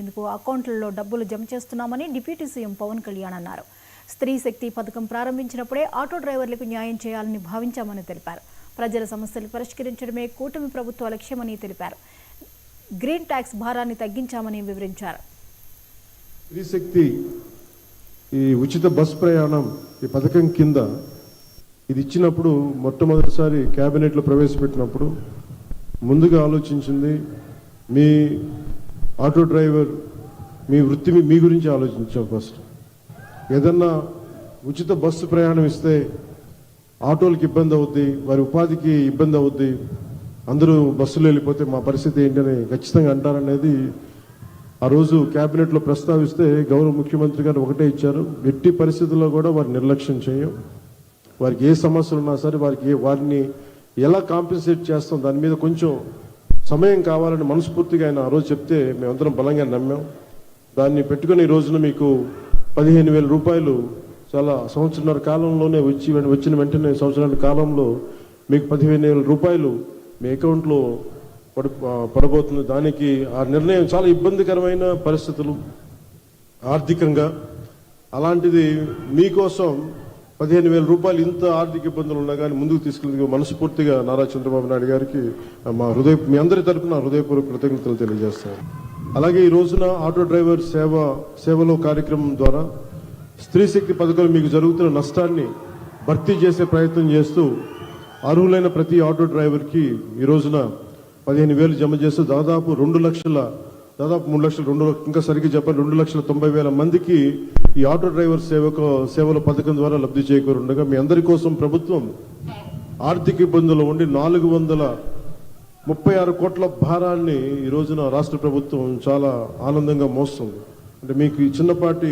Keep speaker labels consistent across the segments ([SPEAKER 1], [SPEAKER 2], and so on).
[SPEAKER 1] చేసేందుకు అకౌంట్లలో డబ్బులు జమ చేస్తున్నామని డిప్యూటీ సీఎం పవన్ కళ్యాణ్ అన్నారు. స్త్రీ శక్తి పథకం ప్రారంభించినప్పుడే ఆటో డ్రైవర్లకు న్యాయం చేయాలని భావించామని తెలిపారు. ప్రజల సమస్యలు పరిష్కరించడమే కూటమి ప్రభుత్వ లక్ష్యమని తెలిపారు. గ్రీన్ ట్యాక్స్ భారాన్ని తగ్గించామని వివరించారు.
[SPEAKER 2] స్త్రీ శక్తి ఈ ఉచిత బస్ ప్రయాణం ఈ పథకం కింద ఇది ఇచ్చినప్పుడు మొట్టమొదటిసారి క్యాబినెట్లో ప్రవేశపెట్టినప్పుడు ముందుగా ఆలోచించింది మీ ఆటో డ్రైవర్ మీ వృత్తి మీ గురించి ఆలోచించాం. ఫస్ట్ ఏదన్నా ఉచిత బస్సు ప్రయాణం ఇస్తే ఆటోలకు ఇబ్బంది అవుద్ది, వారి ఉపాధికి ఇబ్బంది అవుద్ది, అందరూ బస్సులో వెళ్ళిపోతే మా పరిస్థితి ఏంటని ఖచ్చితంగా అంటారనేది ఆ రోజు క్యాబినెట్లో ప్రస్తావిస్తే గౌరవ ముఖ్యమంత్రి గారు ఒకటే ఇచ్చారు, ఎట్టి పరిస్థితుల్లో కూడా వారిని నిర్లక్ష్యం చేయం, వారికి ఏ సమస్యలు ఉన్నా సరే వారిని ఎలా కాంపెన్సేట్ చేస్తాం దాని మీద కొంచెం సమయం కావాలని మనస్ఫూర్తిగా ఆయన ఆ రోజు చెప్తే మేమందరం బలంగా నమ్మాం. దాన్ని పెట్టుకుని ఈ రోజున మీకు 15,000 రూపాయలు చాలా సంవత్సరాల కాలంలోనే వచ్చిన వెంటనే సంవత్సరాల కాలంలో మీకు 15,000 రూపాయలు మీ అకౌంట్లో పడబోతుంది. దానికి ఆ నిర్ణయం చాలా ఇబ్బందికరమైన పరిస్థితులు ఆర్థికంగా, అలాంటిది మీకోసం 15,000 రూపాయలు ఇంత ఆర్థిక ఇబ్బందులు ఉన్నా కానీ ముందుకు తీసుకెళ్ళి మనస్ఫూర్తిగా నారా చంద్రబాబు నాయుడు గారికి మీ అందరి తరఫున హృదయపూర్వక కృతజ్ఞతలు తెలియజేస్తాను. అలాగే ఈ రోజున ఆటో డ్రైవర్ సేవలో కార్యక్రమం ద్వారా స్త్రీ శక్తి పథకంలో మీకు జరుగుతున్న నష్టాన్ని భర్తీ చేసే ప్రయత్నం చేస్తూ అర్హులైన ప్రతి ఆటో డ్రైవర్కి ఈ రోజున 15,000 జమ చేస్తూ దాదాపు 3 లక్షలు ఇంకా సరిగ్గా చెప్పాలి 2,90,000 మందికి ఈ ఆటో డ్రైవర్ సేవల పథకం ద్వారా లబ్ధి చేకూరుండగా మీ అందరి కోసం ప్రభుత్వం ఆర్థిక ఇబ్బందులు ఉండి 436 కోట్ల భారాన్ని ఈ రోజున రాష్ట్ర ప్రభుత్వం చాలా ఆనందంగా మోస్తుంది. అంటే మీకు ఈ చిన్నపాటి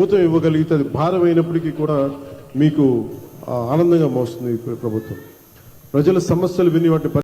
[SPEAKER 2] ఊతం ఇవ్వగలిగితే అది భారం అయినప్పటికీ కూడా మీకు ఆనందంగా మోస్తుంది ఈ ప్రభుత్వం. ప్రజల సమస్యలు విని వాటి